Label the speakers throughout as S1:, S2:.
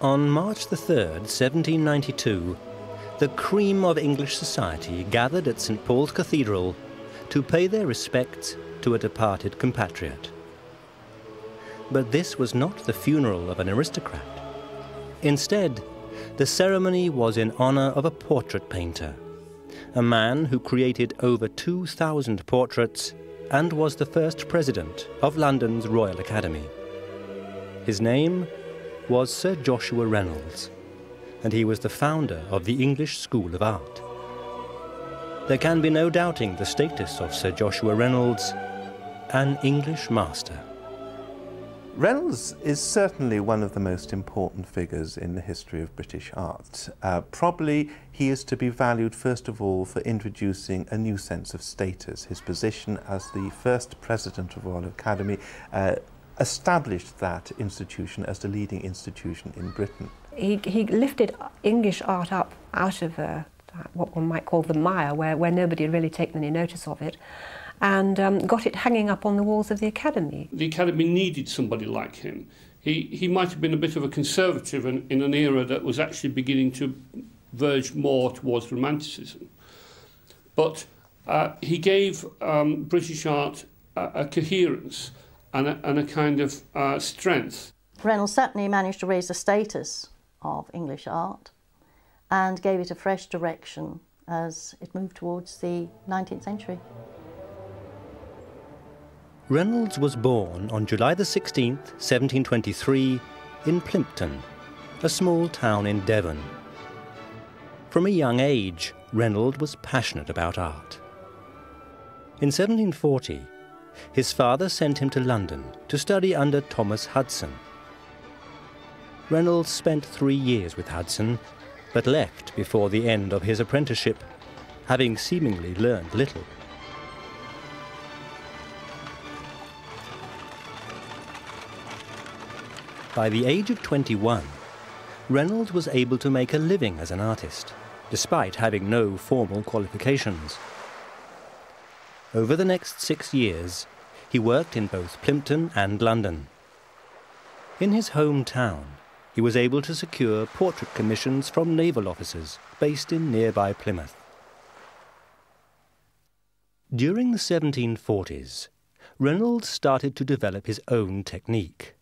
S1: On March the 3rd, 1792, the cream of English society gathered at St. Paul's Cathedral to pay their respects to a departed compatriot. But this was not the funeral of an aristocrat. Instead, the ceremony was in honor of a portrait painter, a man who created over 2,000 portraits and was the first president of London's Royal Academy. His name was Sir Joshua Reynolds, and he was the founder of the English School of Art. There can be no doubting the status of Sir Joshua Reynolds, an English master.
S2: Reynolds is certainly one of the most important figures in the history of British art. Probably he is to be valued first of all for introducing a new sense of status. His position as the first president of the Royal Academy established that institution as the leading institution in Britain.
S3: He lifted English art up out of what one might call the mire, where nobody had really taken any notice of it, and got it hanging up on the walls of the Academy.
S4: The Academy needed somebody like him. He might have been a bit of a conservative in an era that was actually beginning to verge more towards Romanticism. But he gave British art a coherence and a kind of strength.
S5: Reynolds certainly managed to raise the status of English art and gave it a fresh direction as it moved towards the 19th century.
S1: Reynolds was born on July the 16th, 1723, in Plympton, a small town in Devon. From a young age, Reynolds was passionate about art. In 1740, his father sent him to London to study under Thomas Hudson. Reynolds spent 3 years with Hudson, but left before the end of his apprenticeship, having seemingly learned little. By the age of 21, Reynolds was able to make a living as an artist, despite having no formal qualifications. Over the next 6 years, he worked in both Plympton and London. In his hometown, he was able to secure portrait commissions from naval officers based in nearby Plymouth. During the 1740s, Reynolds started to develop his own technique.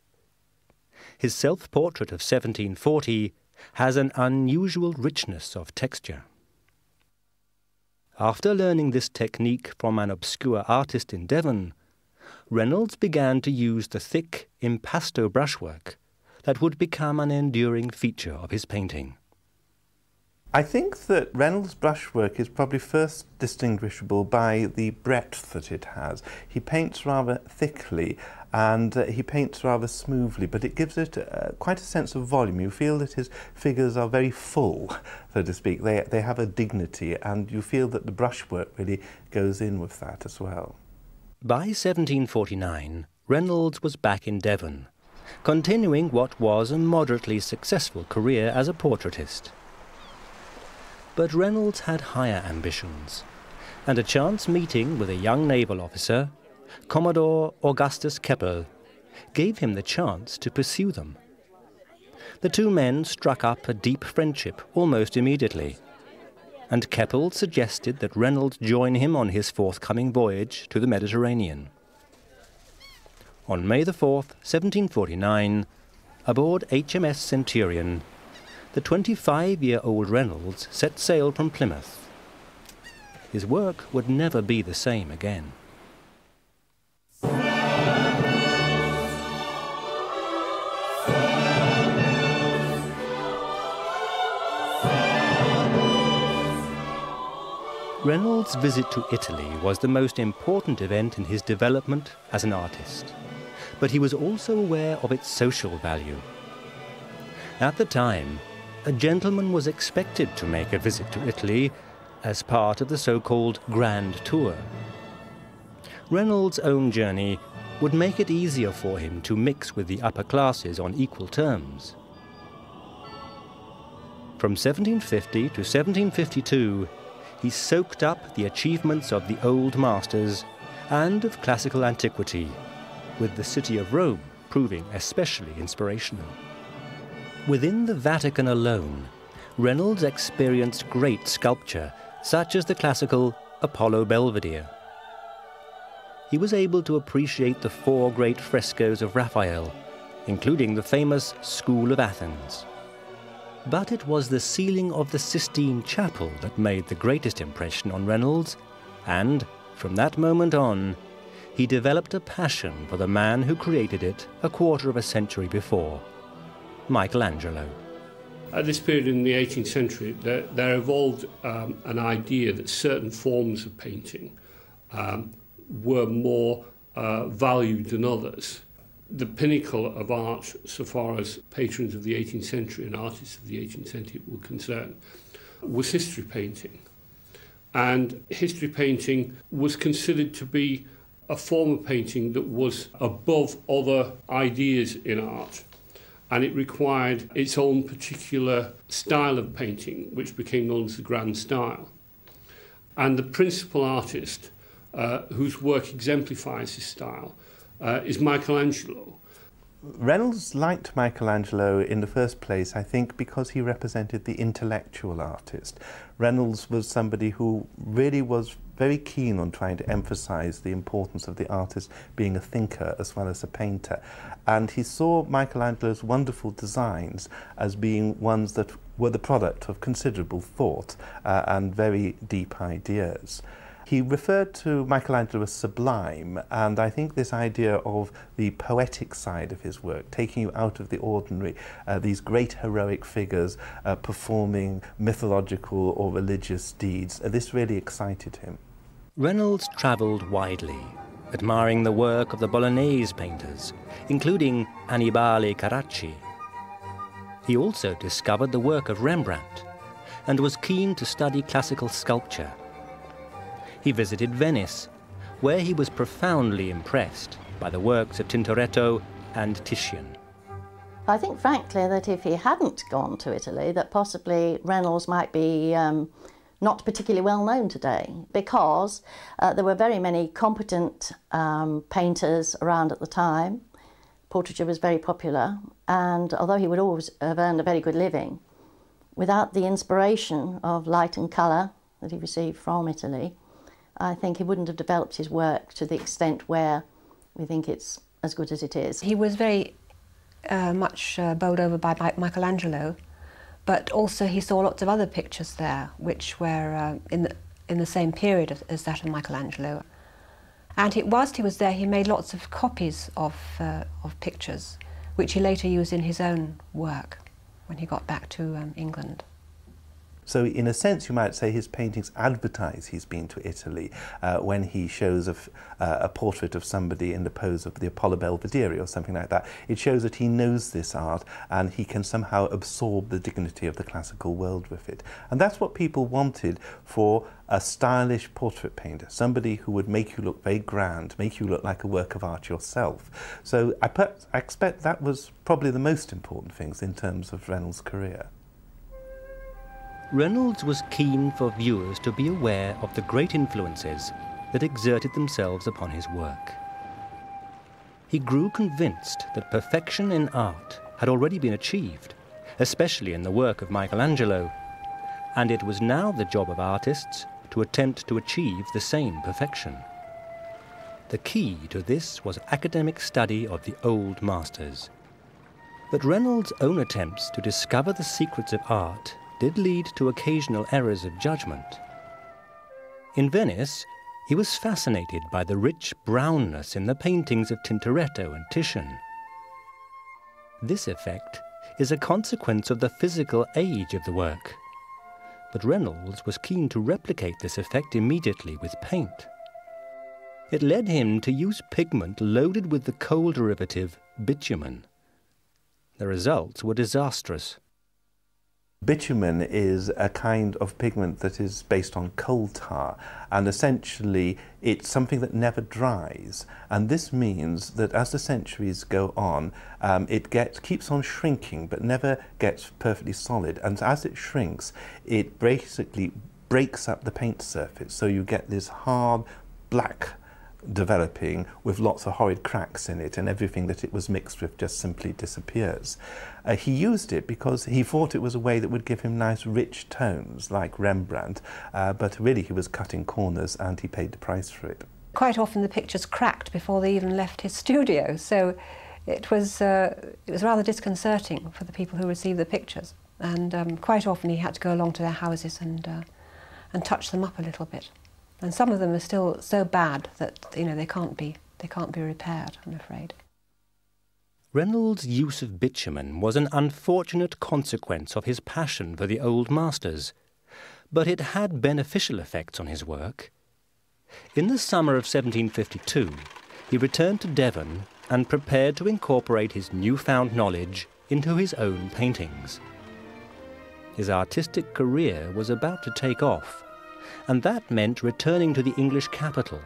S1: His self-portrait of 1740 has an unusual richness of texture. After learning this technique from an obscure artist in Devon, Reynolds began to use the thick impasto brushwork that would become an enduring feature of his painting.
S2: I think that Reynolds' brushwork is probably first distinguishable by the breadth that it has. He paints rather thickly and he paints rather smoothly, but it gives it quite a sense of volume. You feel that his figures are very full, so to speak. They have a dignity, and you feel that the brushwork really goes in with that as well.
S1: By 1749, Reynolds was back in Devon, continuing what was a moderately successful career as a portraitist. But Reynolds had higher ambitions, and a chance meeting with a young naval officer, Commodore Augustus Keppel, gave him the chance to pursue them. The two men struck up a deep friendship almost immediately, and Keppel suggested that Reynolds join him on his forthcoming voyage to the Mediterranean. On May the 4th, 1749, aboard HMS Centurion, the 25-year-old Reynolds set sail from Plymouth. His work would never be the same again. Reynolds' visit to Italy was the most important event in his development as an artist, but he was also aware of its social value. At the time, a gentleman was expected to make a visit to Italy as part of the so-called Grand Tour. Reynolds' own journey would make it easier for him to mix with the upper classes on equal terms. From 1750 to 1752, he soaked up the achievements of the old masters and of classical antiquity, with the city of Rome proving especially inspirational. Within the Vatican alone, Reynolds experienced great sculpture, such as the classical Apollo Belvedere. He was able to appreciate the 4 great frescoes of Raphael, including the famous School of Athens. But it was the ceiling of the Sistine Chapel that made the greatest impression on Reynolds, and from that moment on, he developed a passion for the man who created it a quarter of a century before, Michelangelo.
S4: At this period in the 18th century, there evolved an idea that certain forms of painting were more valued than others. The pinnacle of art, so far as patrons of the 18th century and artists of the 18th century were concerned, was history painting. And history painting was considered to be a form of painting that was above other ideas in art. And it required its own particular style of painting, which became known as the grand style. And the principal artist whose work exemplifies this style is Michelangelo.
S2: Reynolds liked Michelangelo in the first place, I think, because he represented the intellectual artist. Reynolds was somebody who really was very keen on trying to emphasize the importance of the artist being a thinker as well as a painter. And he saw Michelangelo's wonderful designs as being ones that were the product of considerable thought and very deep ideas. He referred to Michelangelo as sublime, and I think this idea of the poetic side of his work, taking you out of the ordinary, these great heroic figures performing mythological or religious deeds, this really excited him.
S1: Reynolds travelled widely, admiring the work of the Bolognese painters, including Annibale Carracci. He also discovered the work of Rembrandt and was keen to study classical sculpture. He visited Venice, where he was profoundly impressed by the works of Tintoretto and Titian.
S5: I think, frankly, that if he hadn't gone to Italy, that possibly Reynolds might be not particularly well known today, because there were very many competent painters around at the time. Portraiture was very popular, and although he would always have earned a very good living, without the inspiration of light and colour that he received from Italy, I think he wouldn't have developed his work to the extent where we think it's as good as it is.
S3: He was very much bowled over by Michelangelo, but also he saw lots of other pictures there which were in the same period as that of Michelangelo. And whilst he was there, he made lots of copies of pictures, which he later used in his own work when he got back to England.
S2: So in a sense, you might say his paintings advertise he's been to Italy when he shows a portrait of somebody in the pose of the Apollo Belvedere or something like that. It shows that he knows this art and he can somehow absorb the dignity of the classical world with it. And that's what people wanted for a stylish portrait painter, somebody who would make you look very grand, make you look like a work of art yourself. So I expect that was probably the most important things in terms of Reynolds' career.
S1: Reynolds was keen for viewers to be aware of the great influences that exerted themselves upon his work. He grew convinced that perfection in art had already been achieved, especially in the work of Michelangelo, and it was now the job of artists to attempt to achieve the same perfection. The key to this was academic study of the old masters. But Reynolds' own attempts to discover the secrets of art did lead to occasional errors of judgment. In Venice, he was fascinated by the rich brownness in the paintings of Tintoretto and Titian. This effect is a consequence of the physical age of the work, but Reynolds was keen to replicate this effect immediately with paint. It led him to use pigment loaded with the coal derivative bitumen. The results were disastrous.
S2: Bitumen is a kind of pigment that is based on coal tar, and essentially it's something that never dries, and this means that as the centuries go on it keeps on shrinking but never gets perfectly solid, and as it shrinks it basically breaks up the paint surface, so you get this hard black developing with lots of horrid cracks in it, and everything that it was mixed with just simply disappears. He used it because he thought it was a way that would give him nice rich tones like Rembrandt, but really he was cutting corners and he paid the price for it.
S3: Quite often the pictures cracked before they even left his studio, so it was rather disconcerting for the people who received the pictures, and quite often he had to go along to their houses and touch them up a little bit. And some of them are still so bad that, you know, they can't be repaired, I'm afraid.
S1: Reynolds' use of bitumen was an unfortunate consequence of his passion for the old masters, but it had beneficial effects on his work. In the summer of 1752, he returned to Devon and prepared to incorporate his newfound knowledge into his own paintings. His artistic career was about to take off, and that meant returning to the English capital.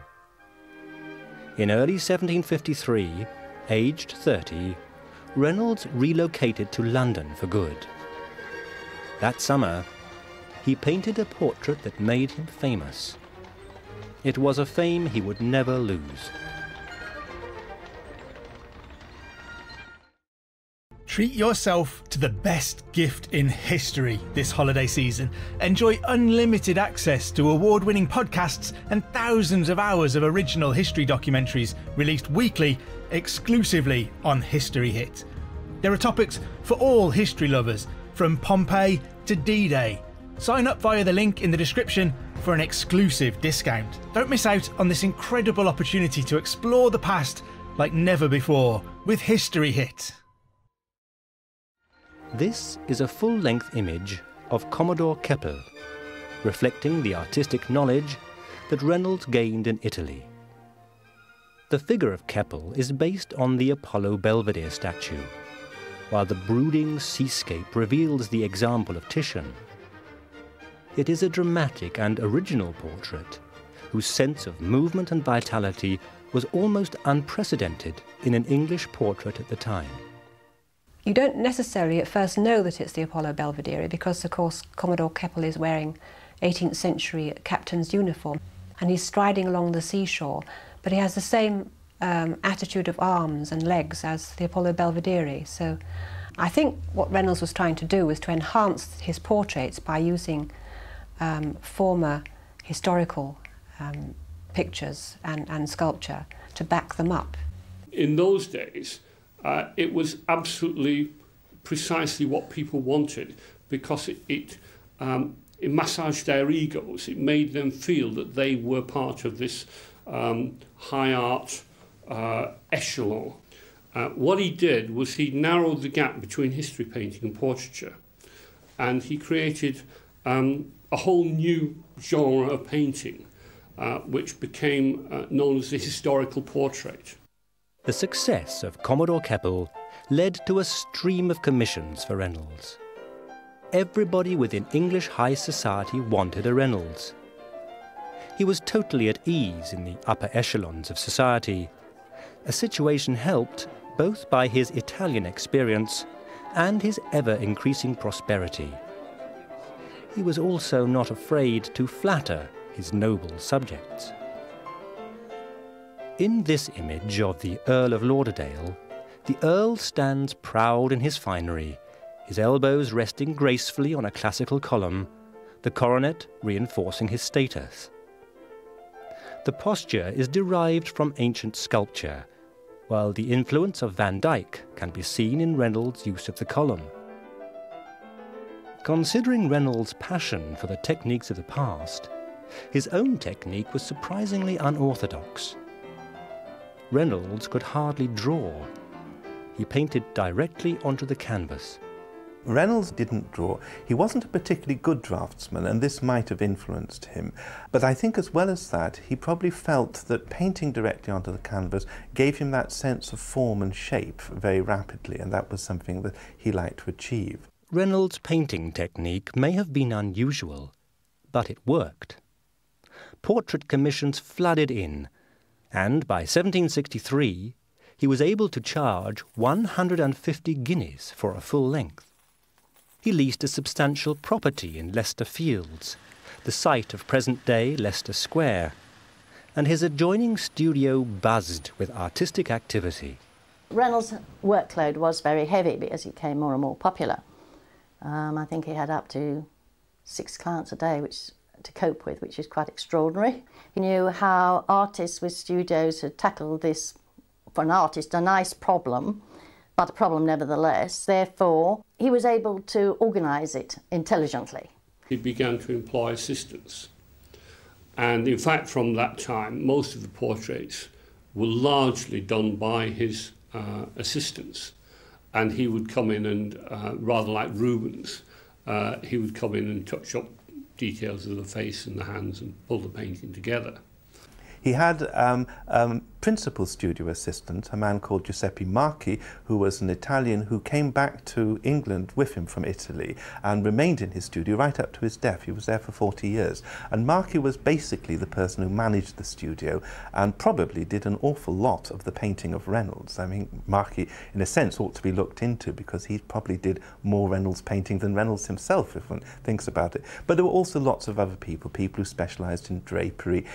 S1: In early 1753, aged 30, Reynolds relocated to London for good. That summer, he painted a portrait that made him famous. It was a fame he would never lose.
S6: Treat yourself to the best gift in history this holiday season. Enjoy unlimited access to award-winning podcasts and thousands of hours of original history documentaries released weekly exclusively on History Hit. There are topics for all history lovers, from Pompeii to D-Day. Sign up via the link in the description for an exclusive discount. Don't miss out on this incredible opportunity to explore the past like never before with History Hit.
S1: This is a full-length image of Commodore Keppel, reflecting the artistic knowledge that Reynolds gained in Italy. The figure of Keppel is based on the Apollo Belvedere statue, while the brooding seascape reveals the example of Titian. It is a dramatic and original portrait, whose sense of movement and vitality was almost unprecedented in an English portrait at the time.
S3: You don't necessarily at first know that it's the Apollo Belvedere because, of course, Commodore Keppel is wearing 18th century captain's uniform and he's striding along the seashore, but he has the same attitude of arms and legs as the Apollo Belvedere. So I think what Reynolds was trying to do was to enhance his portraits by using former historical pictures and sculpture to back them up. In
S4: those days, it was absolutely precisely what people wanted, because it massaged their egos. It made them feel that they were part of this high art echelon. What he did was he narrowed the gap between history painting and portraiture, and he created a whole new genre of painting, which became known as the historical portrait.
S1: The success of Commodore Keppel led to a stream of commissions for Reynolds. Everybody within English high society wanted a Reynolds. He was totally at ease in the upper echelons of society, a situation helped both by his Italian experience and his ever-increasing prosperity. He was also not afraid to flatter his noble subjects. In this image of the Earl of Lauderdale, the Earl stands proud in his finery, his elbows resting gracefully on a classical column, the coronet reinforcing his status. The posture is derived from ancient sculpture, while the influence of Van Dyck can be seen in Reynolds' use of the column. Considering Reynolds' passion for the techniques of the past, his own technique was surprisingly unorthodox. Reynolds could hardly draw. He painted directly onto the canvas.
S2: Reynolds didn't draw. He wasn't a particularly good draftsman, and this might have influenced him. But I think as well as that, he probably felt that painting directly onto the canvas gave him that sense of form and shape very rapidly, and that was something that he liked to achieve.
S1: Reynolds' painting technique may have been unusual, but it worked. Portrait commissions flooded in, and by 1763, he was able to charge 150 guineas for a full length. He leased a substantial property in Leicester Fields, the site of present-day Leicester Square, and his adjoining studio buzzed with artistic activity.
S5: Reynolds' workload was very heavy because he became more and more popular. I think he had up to 6 clients a day to cope with, which is quite extraordinary. He knew how artists with studios had tackled this, for an artist, a nice problem, but a problem nevertheless. Therefore, he was able to organise it intelligently.
S4: He began to employ assistants. And in fact, from that time, most of the portraits were largely done by his assistants. And he would come in and, rather like Rubens, he would come in and touch up details of the face and the hands and pull the painting together.
S2: He had principal studio assistant, a man called Giuseppe Marchi, who was an Italian who came back to England with him from Italy and remained in his studio right up to his death. He was there for 40 years. And Marchi was basically the person who managed the studio and probably did an awful lot of the painting of Reynolds. I mean, Marchi, in a sense, ought to be looked into because he probably did more Reynolds painting than Reynolds himself, if one thinks about it. But there were also lots of other people who specialised in drapery,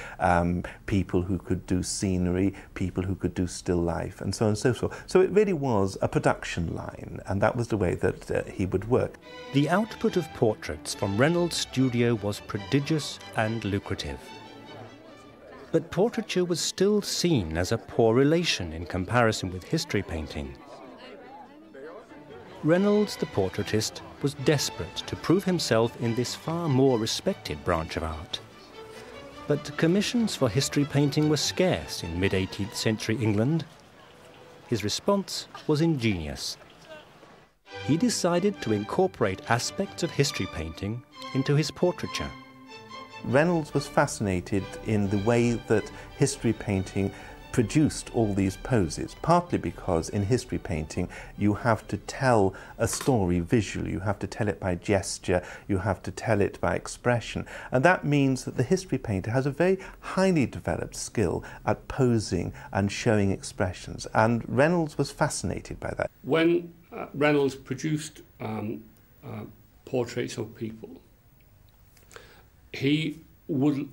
S2: people who could do scenery, people who could do still life, and so on and so forth. So it really was a production line, and that was the way that he would work.
S1: The output of portraits from Reynolds' studio was prodigious and lucrative. But portraiture was still seen as a poor relation in comparison with history painting. Reynolds, the portraitist, was desperate to prove himself in this far more respected branch of art. But commissions for history painting were scarce in mid-18th century England. His response was ingenious. He decided to incorporate aspects of history painting into his portraiture.
S2: Reynolds was fascinated in the way that history painting produced all these poses, partly because in history painting you have to tell a story visually, you have to tell it by gesture, you have to tell it by expression, and that means that the history painter has a very highly developed skill at posing and showing expressions, and Reynolds was fascinated by that.
S4: When Reynolds produced portraits of people, he would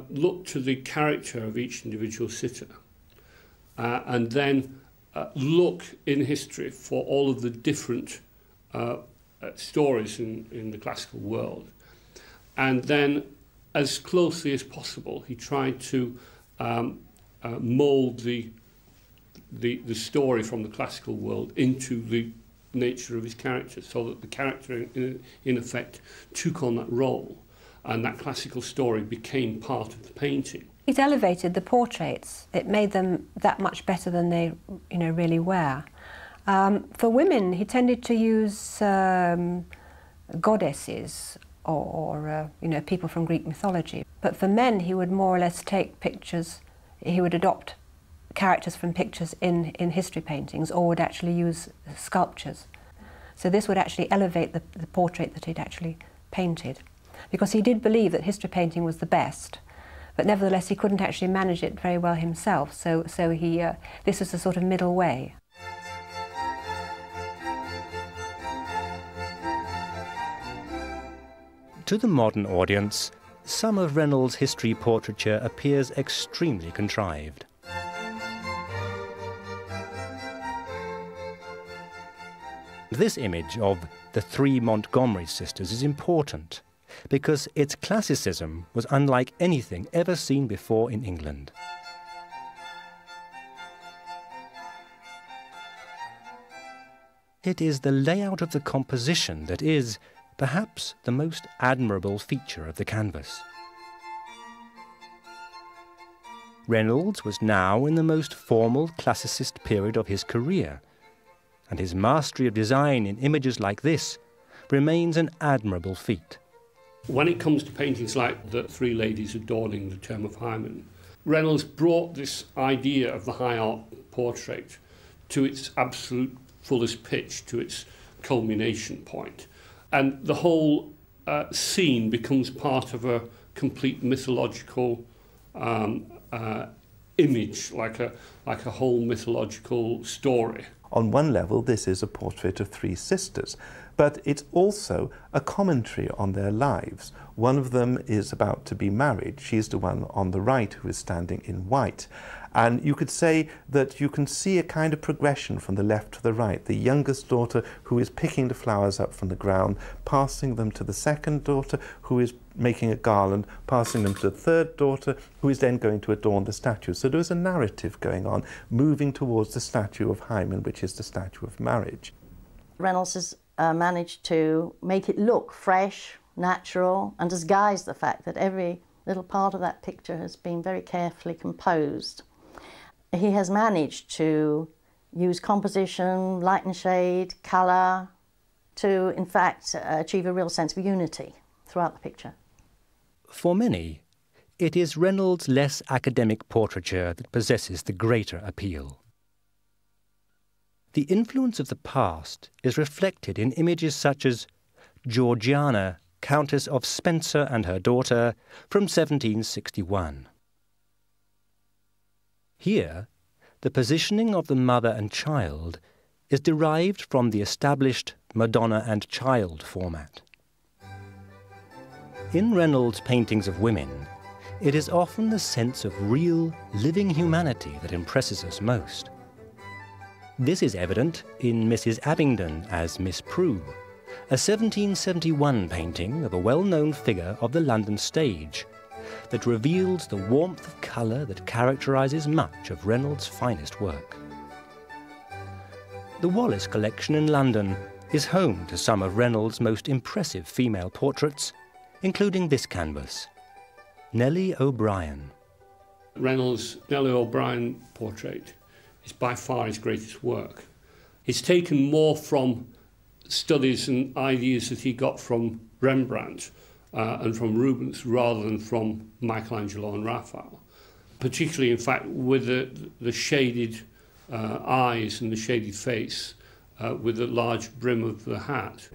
S4: look to the character of each individual sitter and then look in history for all of the different stories in the classical world. And then, as closely as possible, he tried to mould the story from the classical world into the nature of his character, so that the character, in effect, took on that role, and that classical story became part of the painting.
S3: It elevated the portraits. It made them that much better than they, really were. For women, he tended to use goddesses or people from Greek mythology. But for men, he would more or less take pictures. He would adopt characters from pictures in history paintings, or would actually use sculptures. So this would actually elevate the portrait that he'd actually painted, because he did believe that history painting was the best. But nevertheless, he couldn't actually manage it very well himself, so this is a sort of middle way.
S1: To the modern audience, some of Reynolds' history portraiture appears extremely contrived. This image of the 3 Montgomery sisters is important, because its classicism was unlike anything ever seen before in England. It is the layout of the composition that is, perhaps, the most admirable feature of the canvas. Reynolds was now in the most formal classicist period of his career, and his mastery of design in images like this remains an admirable feat.
S4: When it comes to paintings like the 3 ladies adorning the Tomb of Hymen, Reynolds brought this idea of the high art portrait to its absolute fullest pitch, to its culmination point. And the whole scene becomes part of a complete mythological image, like a whole mythological story.
S2: on one level, this is a portrait of three sisters, but it's also a commentary on their lives. One of them is about to be married. She's the one on the right who is standing in white. And you could say that you can see a kind of progression from the left to the right. The youngest daughter who is picking the flowers up from the ground, passing them to the second daughter who is making a garland, passing them to the third daughter who is then going to adorn the statue. So there is a narrative going on, moving towards the statue of Hymen, which is the statue of marriage.
S5: Reynolds has managed to make it look fresh, natural, and disguise the fact that every little part of that picture has been very carefully composed. He has managed to use composition, light and shade, colour, to in fact achieve a real sense of unity throughout the picture.
S1: For many, it is Reynolds' less academic portraiture that possesses the greater appeal. The influence of the past is reflected in images such as Georgiana, Countess of Spencer and her daughter, from 1761. Here, the positioning of the mother and child is derived from the established Madonna and Child format. In Reynolds' paintings of women, it is often the sense of real, living humanity that impresses us most. This is evident in Mrs. Abingdon as Miss Prue, a 1771 painting of a well-known figure of the London stage that reveals the warmth of colour that characterises much of Reynolds' finest work. The Wallace collection in London is home to some of Reynolds' most impressive female portraits, including this canvas, Nellie O'Brien.
S4: Reynolds' Nellie O'Brien portrait is by far his greatest work. It's taken more from studies and ideas that he got from Rembrandt and from Rubens rather than from Michelangelo and Raphael. Particularly, in fact, with the shaded eyes and the shaded face with the large brim of the hat.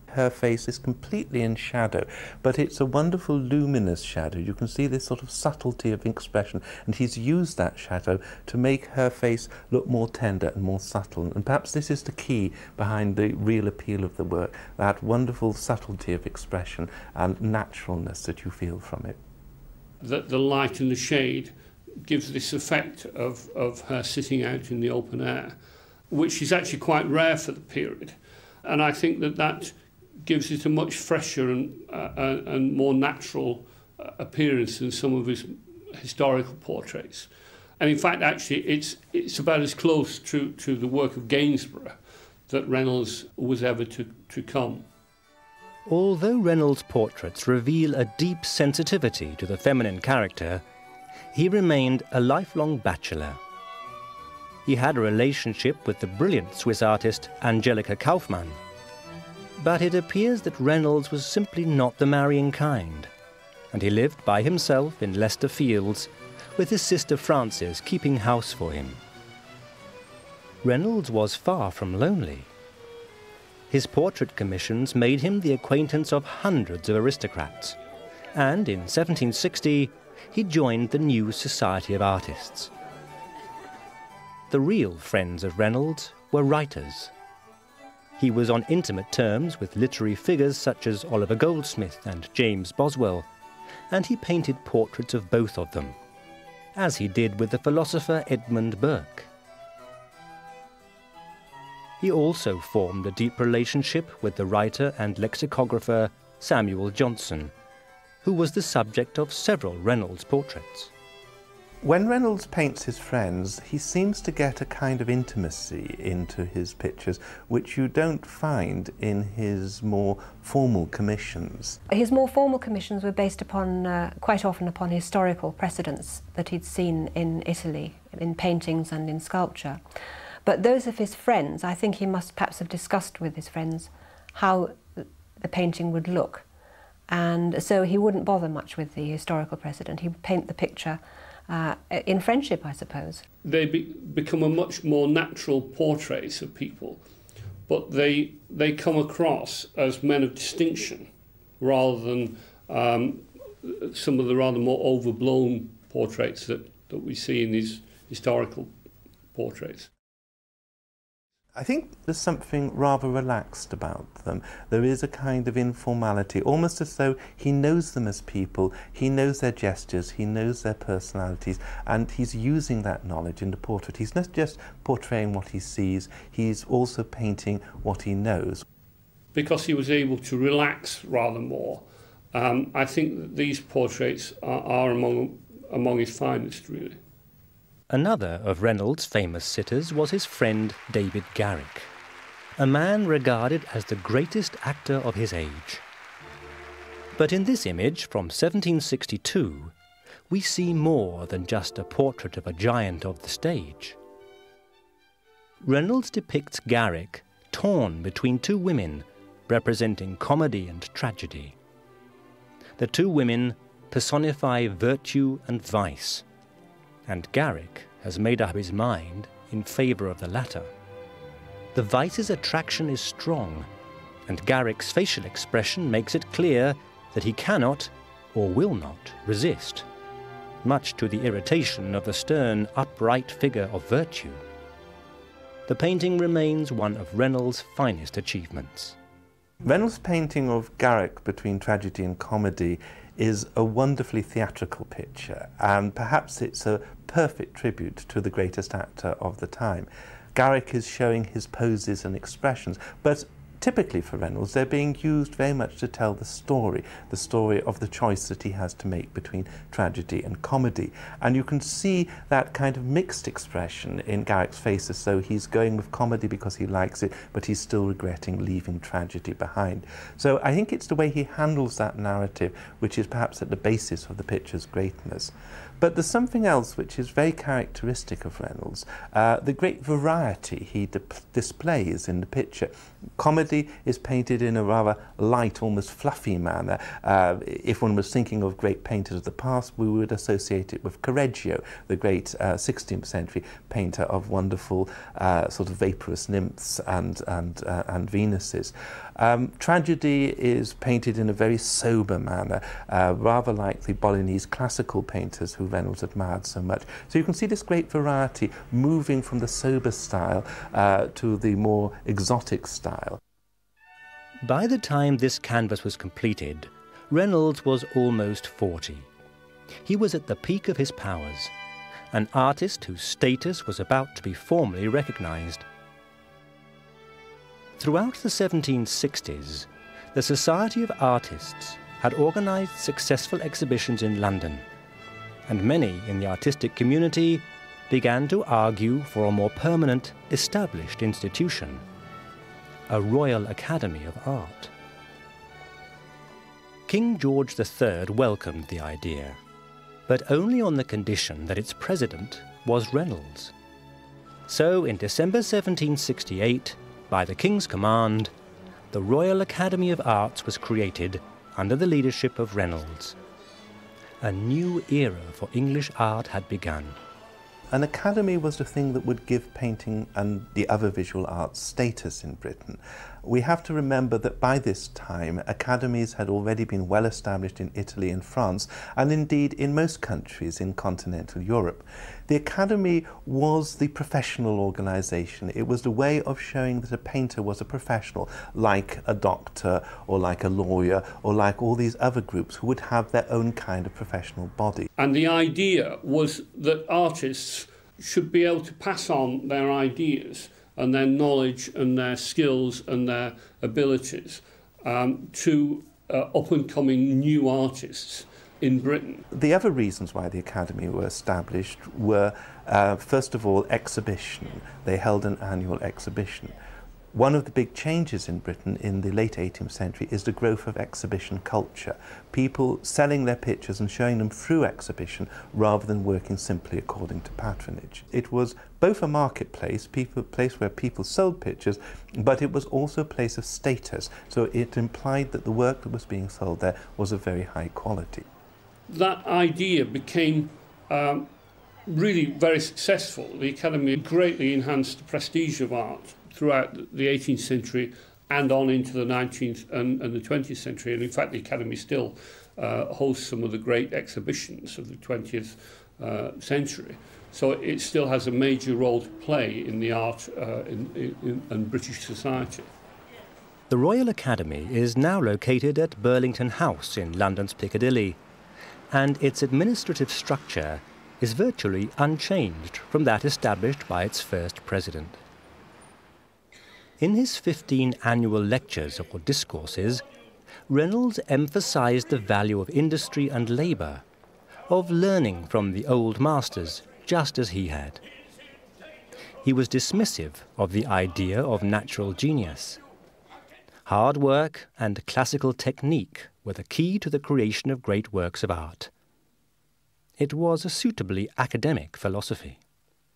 S2: Her face is completely in shadow, but it's a wonderful luminous shadow. You can see this sort of subtlety of expression, and he's used that shadow to make her face look more tender and more subtle. And perhaps this is the key behind the real appeal of the work, that wonderful subtlety of expression and naturalness that you feel from it.
S4: The light and the shade gives this effect of her sitting out in the open air, which is actually quite rare for the period. And I think that gives it a much fresher and more natural appearance than some of his historical portraits. And in fact, actually, it's about as close to the work of Gainsborough that Reynolds was ever to come.
S1: Although Reynolds' portraits reveal a deep sensitivity to the feminine character, he remained a lifelong bachelor. He had a relationship with the brilliant Swiss artist Angelica Kauffmann, but it appears that Reynolds was simply not the marrying kind, and he lived by himself in Leicester Fields, with his sister Frances keeping house for him. Reynolds was far from lonely. His portrait commissions made him the acquaintance of hundreds of aristocrats, and in 1760 he joined the New Society of Artists. The real friends of Reynolds were writers. He was on intimate terms with literary figures such as Oliver Goldsmith and James Boswell, and he painted portraits of both of them, as he did with the philosopher Edmund Burke. He also formed a deep relationship with the writer and lexicographer Samuel Johnson, who was the subject of several Reynolds portraits.
S2: When Reynolds paints his friends, he seems to get a kind of intimacy into his pictures, which you don't find in his more formal commissions.
S3: His more formal commissions were based upon, quite often upon historical precedents that he'd seen in Italy, in paintings and in sculpture. But those of his friends, I think he must perhaps have discussed with his friends how the painting would look. And so he wouldn't bother much with the historical precedent. He would paint the picture in friendship, I suppose.
S4: They become a much more natural portrait of people, but they come across as men of distinction rather than some of the rather more overblown portraits that we see in these historical portraits.
S2: I think there's something rather relaxed about them. There is a kind of informality, almost as though he knows them as people, he knows their gestures, he knows their personalities, and he's using that knowledge in the portrait. He's not just portraying what he sees, he's also painting what he knows.
S4: Because he was able to relax rather more, I think that these portraits are among his finest, really.
S1: Another of Reynolds' famous sitters was his friend David Garrick, a man regarded as the greatest actor of his age. But in this image from 1762, we see more than just a portrait of a giant of the stage. Reynolds depicts Garrick torn between two women, representing comedy and tragedy. The two women personify virtue and vice, and Garrick has made up his mind in favour of the latter. The vice's attraction is strong, and Garrick's facial expression makes it clear that he cannot, or will not, resist, much to the irritation of the stern, upright figure of virtue. The painting remains one of Reynolds' finest achievements.
S2: Reynolds' painting of Garrick between tragedy and comedy is a wonderfully theatrical picture, and perhaps it's a perfect tribute to the greatest actor of the time. Garrick is showing his poses and expressions, but typically for Reynolds they're being used very much to tell the story of the choice that he has to make between tragedy and comedy. And you can see that kind of mixed expression in Garrick's face, as though he's going with comedy because he likes it, but he's still regretting leaving tragedy behind. So I think it's the way he handles that narrative which is perhaps at the basis of the picture's greatness. But there's something else which is very characteristic of Reynolds, the great variety he displays in the picture. Comedy is painted in a rather light, almost fluffy manner. If one was thinking of great painters of the past, we would associate it with Correggio, the great 16th century painter of wonderful sort of vaporous nymphs and Venuses. Tragedy is painted in a very sober manner, rather like the Bolognese classical painters who Reynolds admired so much. So you can see this great variety moving from the sober style to the more exotic style.
S1: By the time this canvas was completed, Reynolds was almost 40. He was at the peak of his powers, an artist whose status was about to be formally recognised. Throughout the 1760s, the Society of Artists had organised successful exhibitions in London, and many in the artistic community began to argue for a more permanent, established institution, a Royal Academy of Art. King George III welcomed the idea, but only on the condition that its president was Reynolds. So in December 1768, by the King's command, the Royal Academy of Arts was created under the leadership of Reynolds. A new era for English art had begun.
S2: An academy was the thing that would give painting and the other visual arts status in Britain. We have to remember that by this time, academies had already been well established in Italy and France, and indeed in most countries in continental Europe. The academy was the professional organisation. It was the way of showing that a painter was a professional, like a doctor or like a lawyer or like all these other groups who would have their own kind of professional body.
S4: And the idea was that artists should be able to pass on their ideas and their knowledge and their skills and their abilities to up-and-coming new artists in Britain.
S2: The other reasons why the Academy were established were, first of all, exhibition. They held an annual exhibition. One of the big changes in Britain in the late 18th century is the growth of exhibition culture. People selling their pictures and showing them through exhibition rather than working simply according to patronage. It was both a marketplace, a place where people sold pictures, but it was also a place of status. So it implied that the work that was being sold there was of very high quality.
S4: That idea became really very successful. The Academy greatly enhanced the prestige of art throughout the 18th century and on into the 19th and the 20th century. And in fact, the Academy still hosts some of the great exhibitions of the 20th century. So it still has a major role to play in the art in British society.
S1: The Royal Academy is now located at Burlington House in London's Piccadilly, and its administrative structure is virtually unchanged from that established by its first president. In his 15 annual lectures or discourses, Reynolds emphasized the value of industry and labour, of learning from the old masters, just as he had. He was dismissive of the idea of natural genius. Hard work and classical technique were the key to the creation of great works of art. It was a suitably academic philosophy.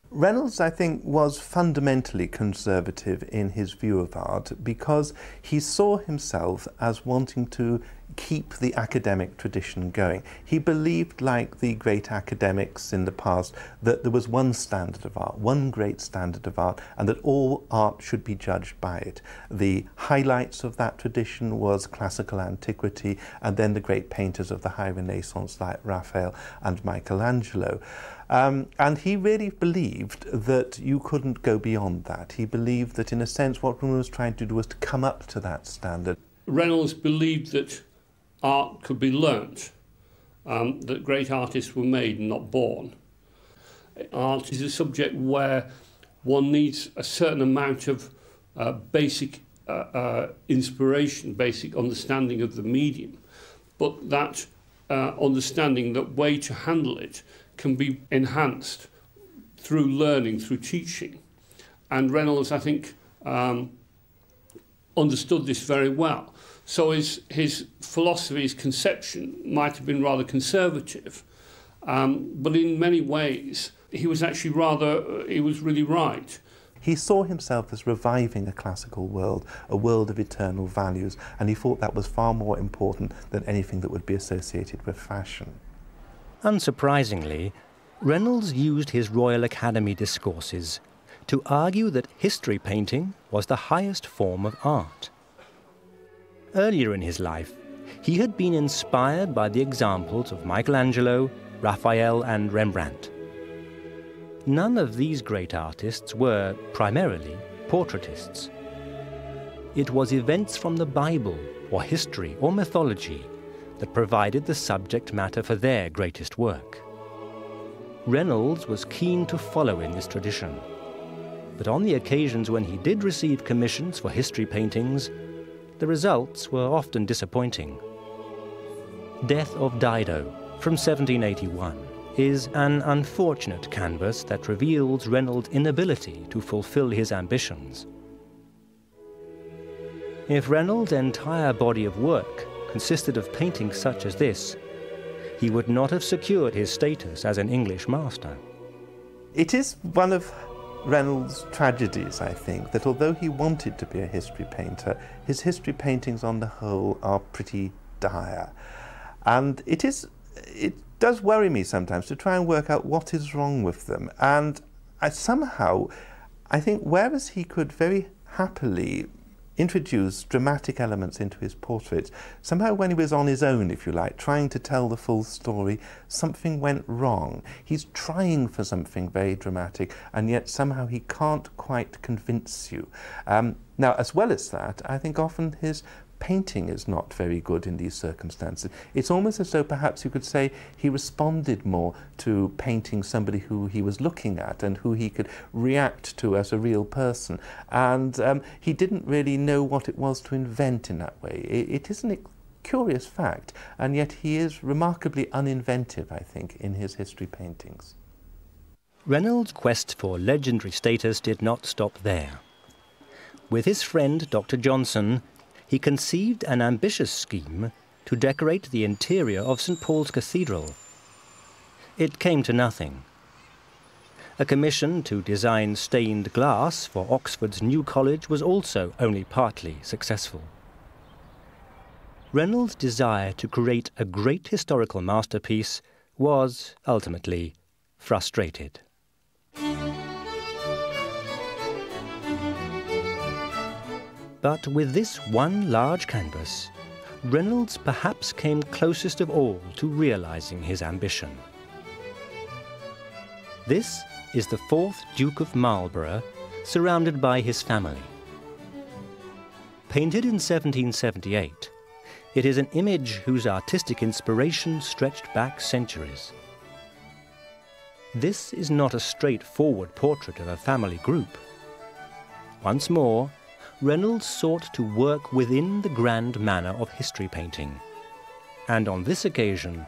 S2: Reynolds, I think, was fundamentally conservative in his view of art because he saw himself as wanting to keep the academic tradition going. He believed, like the great academics in the past, that there was one standard of art, one great standard of art, and that all art should be judged by it. The highlights of that tradition was classical antiquity, and then the great painters of the High Renaissance like Raphael and Michelangelo. And he really believed that you couldn't go beyond that. He believed that, in a sense, what Reynolds was trying to do was to come up to that standard.
S4: Reynolds believed that art could be learnt, that great artists were made and not born. Art is a subject where one needs a certain amount of basic inspiration, basic understanding of the medium, but that understanding, that way to handle it, can be enhanced through learning, through teaching. And Reynolds, I think, understood this very well. So his philosophy, his conception might have been rather conservative, but in many ways he was actually he was really right.
S2: He saw himself as reviving a classical world, a world of eternal values, and he thought that was far more important than anything that would be associated with fashion.
S1: Unsurprisingly, Reynolds used his Royal Academy discourses to argue that history painting was the highest form of art. Earlier in his life, he had been inspired by the examples of Michelangelo, Raphael and Rembrandt. None of these great artists were, primarily, portraitists. It was events from the Bible, or history, or mythology that provided the subject matter for their greatest work. Reynolds was keen to follow in this tradition, but on the occasions when he did receive commissions for history paintings, the results were often disappointing. Death of Dido, from 1781, is an unfortunate canvas that reveals Reynolds' inability to fulfill his ambitions. If Reynolds' entire body of work consisted of paintings such as this, he would not have secured his status as an English master.
S2: It is one of Reynolds' tragedies, I think, that although he wanted to be a history painter, his history paintings on the whole are pretty dire. And it does worry me sometimes to try and work out what is wrong with them. And I think whereas he could very happily introduce dramatic elements into his portraits, somehow when he was on his own, if you like, trying to tell the full story, something went wrong. He's trying for something very dramatic, and yet somehow he can't quite convince you. Now, as well as that, I think often his painting is not very good in these circumstances. It's almost as though perhaps you could say he responded more to painting somebody who he was looking at and who he could react to as a real person. And he didn't really know what it was to invent in that way. It isn't a curious fact, and yet he is remarkably uninventive, I think, in his history paintings.
S1: Reynolds' quest for legendary status did not stop there. With his friend Dr. Johnson, he conceived an ambitious scheme to decorate the interior of St. Paul's Cathedral. It came to nothing. A commission to design stained glass for Oxford's new college was also only partly successful. Reynolds' desire to create a great historical masterpiece was ultimately frustrated. But with this one large canvas, Reynolds perhaps came closest of all to realizing his ambition. This is the 4th Duke of Marlborough, surrounded by his family. Painted in 1778, it is an image whose artistic inspiration stretched back centuries. This is not a straightforward portrait of a family group. Once more, Reynolds sought to work within the grand manner of history painting. And on this occasion,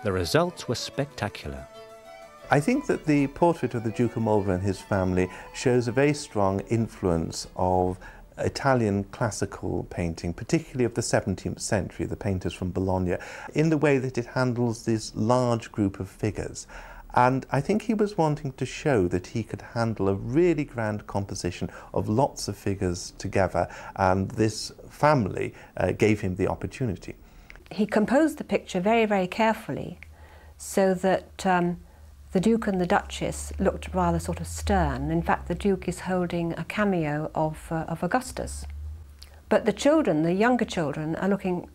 S1: the results were spectacular.
S2: I think that the portrait of the Duke of Marlborough and his family shows a very strong influence of Italian classical painting, particularly of the 17th century, the painters from Bologna, in the way that it handles this large group of figures. And I think he was wanting to show that he could handle a really grand composition of lots of figures together, and this family gave him the opportunity.
S3: He composed the picture very, very carefully so that the Duke and the Duchess looked rather sort of stern. In fact, the Duke is holding a cameo of Augustus. But the children, the younger children, are looking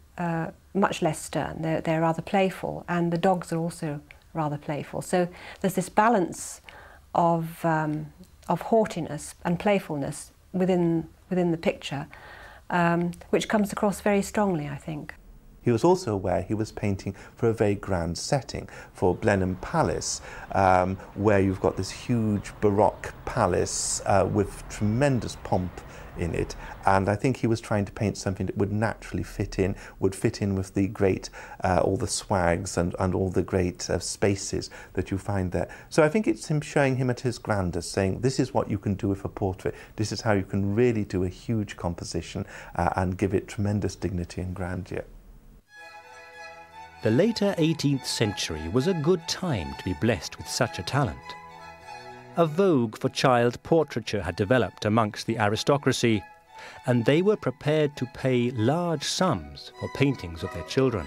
S3: much less stern. They're rather playful, and the dogs are also rather playful. So there's this balance of haughtiness and playfulness within the picture, which comes across very strongly, I think.
S2: He was also aware he was painting for a very grand setting, for Blenheim Palace, where you've got this huge Baroque palace with tremendous pomp in it. And I think he was trying to paint something that would naturally fit in, would fit in with the great, all the swags and all the great spaces that you find there. So I think it's him showing him at his grandest, saying this is what you can do with a portrait. This is how you can really do a huge composition and give it tremendous dignity and grandeur.
S1: The later 18th century was a good time to be blessed with such a talent. A vogue for child portraiture had developed amongst the aristocracy, and they were prepared to pay large sums for paintings of their children.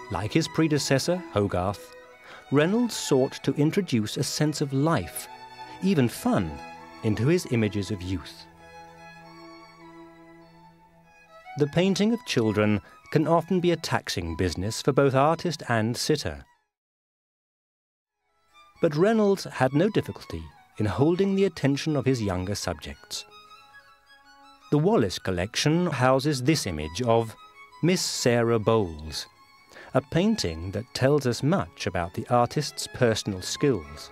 S1: Like his predecessor, Hogarth, Reynolds sought to introduce a sense of life, even fun, into his images of youth. The painting of children can often be a taxing business for both artist and sitter. But Reynolds had no difficulty in holding the attention of his younger subjects. The Wallace collection houses this image of Miss Sarah Bowles, a painting that tells us much about the artist's personal skills.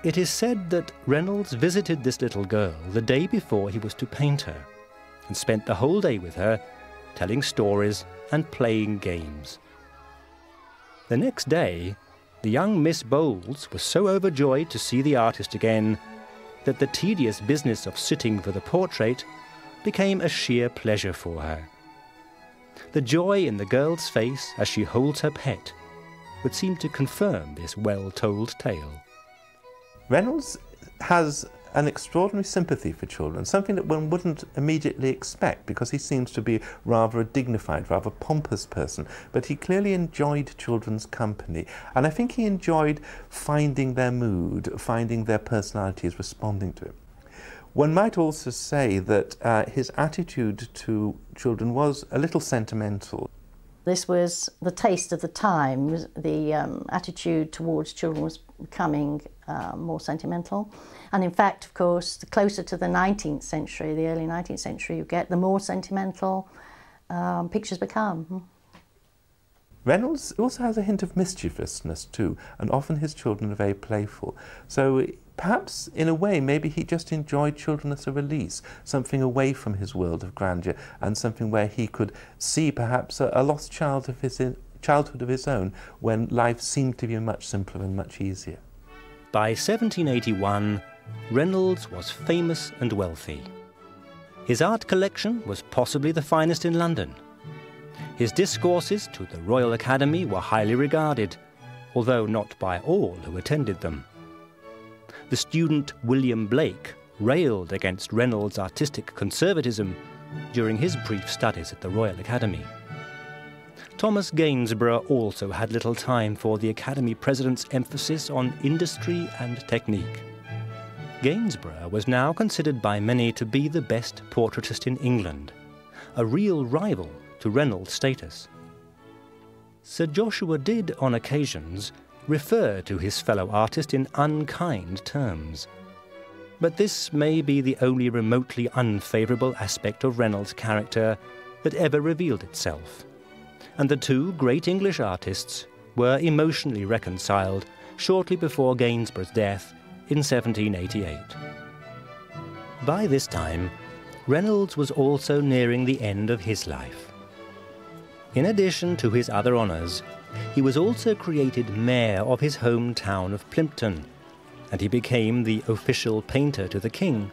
S1: It is said that Reynolds visited this little girl the day before he was to paint her, and spent the whole day with her, telling stories and playing games. The next day, the young Miss Bowles was so overjoyed to see the artist again that the tedious business of sitting for the portrait became a sheer pleasure for her. The joy in the girl's face as she holds her pet would seem to confirm this well-told tale.
S2: Reynolds has an extraordinary sympathy for children, something that one wouldn't immediately expect, because he seems to be rather a dignified, rather pompous person, but he clearly enjoyed children's company, and I think he enjoyed finding their mood, finding their personalities, responding to it. One might also say that his attitude to children was a little sentimental.
S5: This was the taste of the time. The attitude towards children was becoming more sentimental. And in fact, of course, the closer to the 19th century, the early 19th century you get, the more sentimental pictures become.
S2: Reynolds also has a hint of mischievousness too, and often his children are very playful. So perhaps, in a way, maybe he just enjoyed children as a release, something away from his world of grandeur, and something where he could see perhaps a lost childhood of his own, when life seemed to be much simpler and much easier.
S1: By 1781, Reynolds was famous and wealthy. His art collection was possibly the finest in London. His discourses to the Royal Academy were highly regarded, although not by all who attended them. The student William Blake railed against Reynolds' artistic conservatism during his brief studies at the Royal Academy. Thomas Gainsborough also had little time for the Academy president's emphasis on industry and technique. Gainsborough was now considered by many to be the best portraitist in England, a real rival to Reynolds' status. Sir Joshua did, on occasions, refer to his fellow artist in unkind terms. But this may be the only remotely unfavourable aspect of Reynolds' character that ever revealed itself, and the two great English artists were emotionally reconciled shortly before Gainsborough's death in 1788. By this time, Reynolds was also nearing the end of his life. In addition to his other honours, he was also created mayor of his hometown of Plympton, and he became the official painter to the king.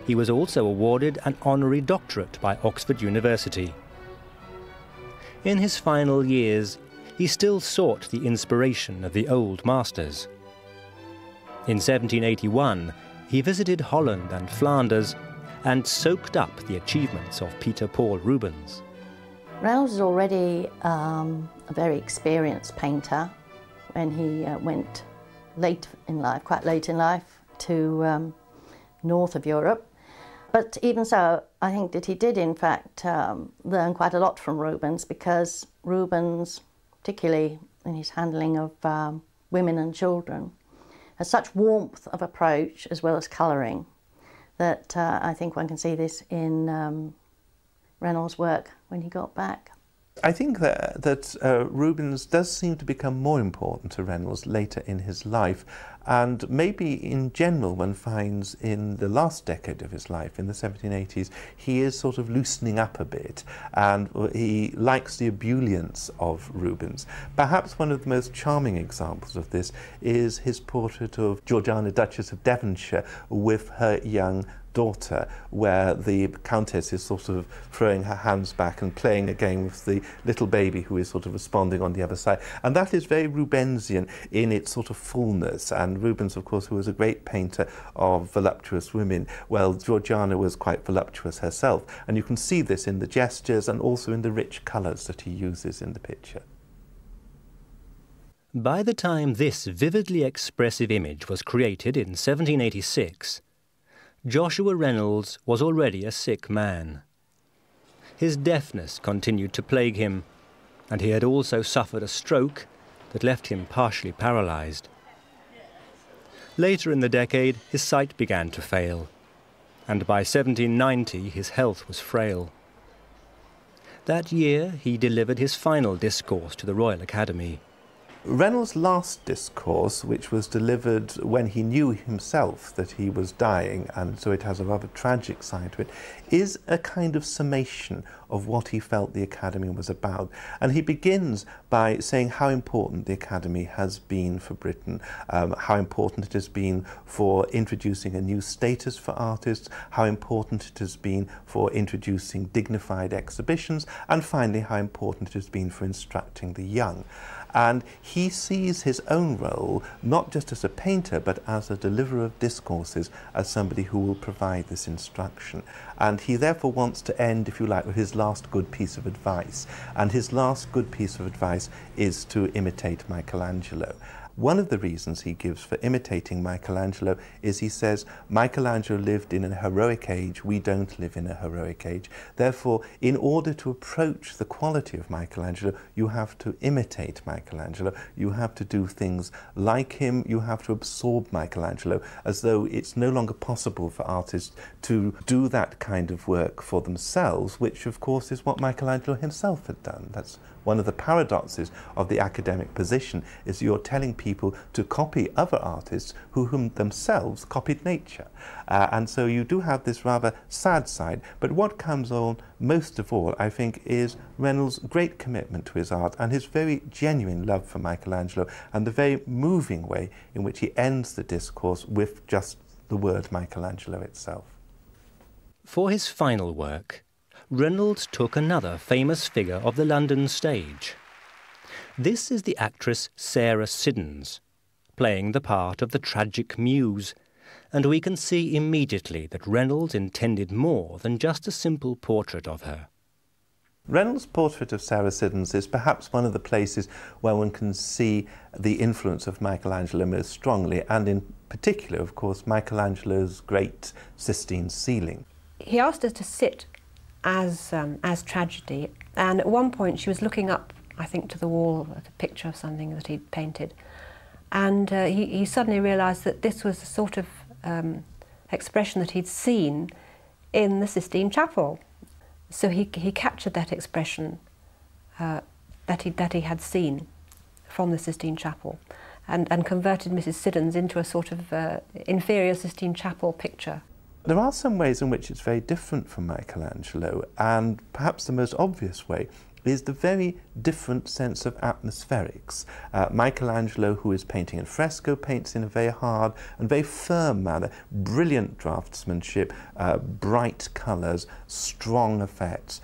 S1: He was also awarded an honorary doctorate by Oxford University. In his final years, he still sought the inspiration of the old masters. In 1781, he visited Holland and Flanders and soaked up the achievements of Peter Paul Rubens.
S5: Reynolds was already a very experienced painter when he went quite late in life, to north of Europe. But even so, I think that he did in fact learn quite a lot from Rubens, because Rubens, particularly in his handling of women and children, has such warmth of approach as well as colouring that I think one can see this in Reynolds' work when he got back.
S2: I think that Rubens does seem to become more important to Reynolds later in his life, and maybe in general one finds in the last decade of his life, in the 1780s, he is sort of loosening up a bit, and he likes the ebullience of Rubens. Perhaps one of the most charming examples of this is his portrait of Georgiana, Duchess of Devonshire, with her young daughter, where the Countess is sort of throwing her hands back and playing a game with the little baby who is sort of responding on the other side. And that is very Rubensian in its sort of fullness. And Rubens, of course, who was a great painter of voluptuous women, well, Georgiana was quite voluptuous herself. And you can see this in the gestures and also in the rich colours that he uses in the picture.
S1: By the time this vividly expressive image was created in 1786, Joshua Reynolds was already a sick man. His deafness continued to plague him, and he had also suffered a stroke that left him partially paralysed. Later in the decade, his sight began to fail, and by 1790 his health was frail. That year he delivered his final discourse to the Royal Academy.
S2: Reynolds' last discourse, which was delivered when he knew himself that he was dying, and so it has a rather tragic side to it, is a kind of summation of what he felt the Academy was about. And he begins by saying how important the Academy has been for Britain, how important it has been for introducing a new status for artists, how important it has been for introducing dignified exhibitions, and finally how important it has been for instructing the young. And he sees his own role not just as a painter but as a deliverer of discourses, as somebody who will provide this instruction. And he therefore wants to end, if you like, with his last good piece of advice. And his last good piece of advice is to imitate Michelangelo. One of the reasons he gives for imitating Michelangelo is he says, Michelangelo lived in a heroic age, we don't live in a heroic age. Therefore, in order to approach the quality of Michelangelo, you have to imitate Michelangelo. You have to do things like him. You have to absorb Michelangelo, as though it's no longer possible for artists to do that kind of work for themselves, which of course is what Michelangelo himself had done. That's one of the paradoxes of the academic position, is you're telling people to copy other artists whom themselves copied nature. And so you do have this rather sad side. But what comes on most of all, I think, is Reynolds' great commitment to his art and his very genuine love for Michelangelo, and the very moving way in which he ends the discourse with just the word Michelangelo itself.
S1: For his final work, Reynolds took another famous figure of the London stage. This is the actress Sarah Siddons, playing the part of the tragic muse, and we can see immediately that Reynolds intended more than just a simple portrait of her.
S2: Reynolds' portrait of Sarah Siddons is perhaps one of the places where one can see the influence of Michelangelo most strongly, and in particular, of course, Michelangelo's great Sistine ceiling.
S3: He asked her to sit as tragedy, and at one point she was looking up I think, to the wall, a picture of something that he'd painted. And he suddenly realised that this was a sort of expression that he'd seen in the Sistine Chapel. So he captured that expression that he had seen from the Sistine Chapel, and converted Mrs. Siddons into a sort of inferior Sistine Chapel picture.
S2: There are some ways in which it's very different from Michelangelo, and perhaps the most obvious way is the very different sense of atmospherics. Michelangelo, who is painting in fresco, paints in a very hard and very firm manner, brilliant draftsmanship, bright colours, strong effects.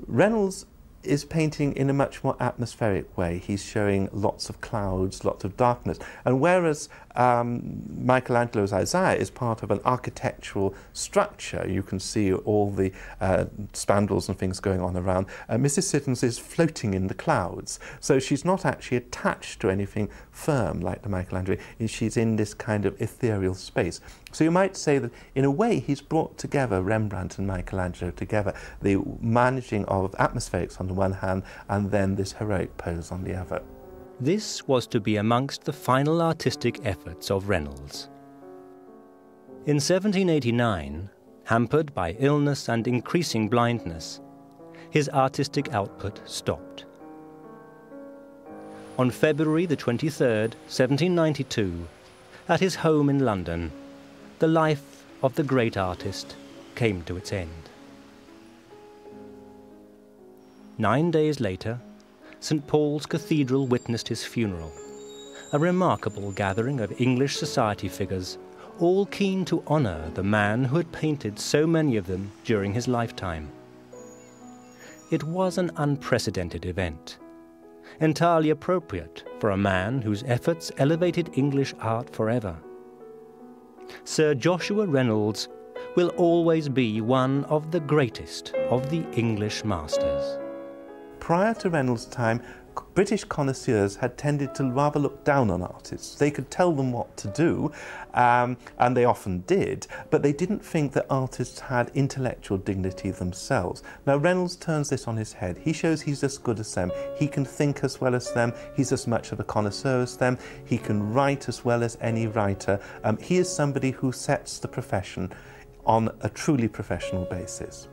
S2: Reynolds is painting in a much more atmospheric way. He's showing lots of clouds, lots of darkness. And whereas Michelangelo's Isaiah is part of an architectural structure, you can see all the spandrels and things going on around, Mrs. Siddons is floating in the clouds. So she's not actually attached to anything firm like the Michelangelo. She's in this kind of ethereal space. So you might say that in a way he's brought together Rembrandt and Michelangelo together, the managing of atmospherics on the one hand and then this heroic pose on the other.
S1: This was to be amongst the final artistic efforts of Reynolds. In 1789, hampered by illness and increasing blindness, his artistic output stopped. On February the 23rd, 1792, at his home in London, the life of the great artist came to its end. 9 days later, St. Paul's Cathedral witnessed his funeral, a remarkable gathering of English society figures, all keen to honour the man who had painted so many of them during his lifetime. It was an unprecedented event, entirely appropriate for a man whose efforts elevated English art forever. Sir Joshua Reynolds will always be one of the greatest of the English masters.
S2: Prior to Reynolds' time, British connoisseurs had tended to rather look down on artists. They could tell them what to do, and they often did, but they didn't think that artists had intellectual dignity themselves. Now Reynolds turns this on his head. He shows he's as good as them. He can think as well as them. He's as much of a connoisseur as them. He can write as well as any writer. He is somebody who sets the profession on a truly professional basis.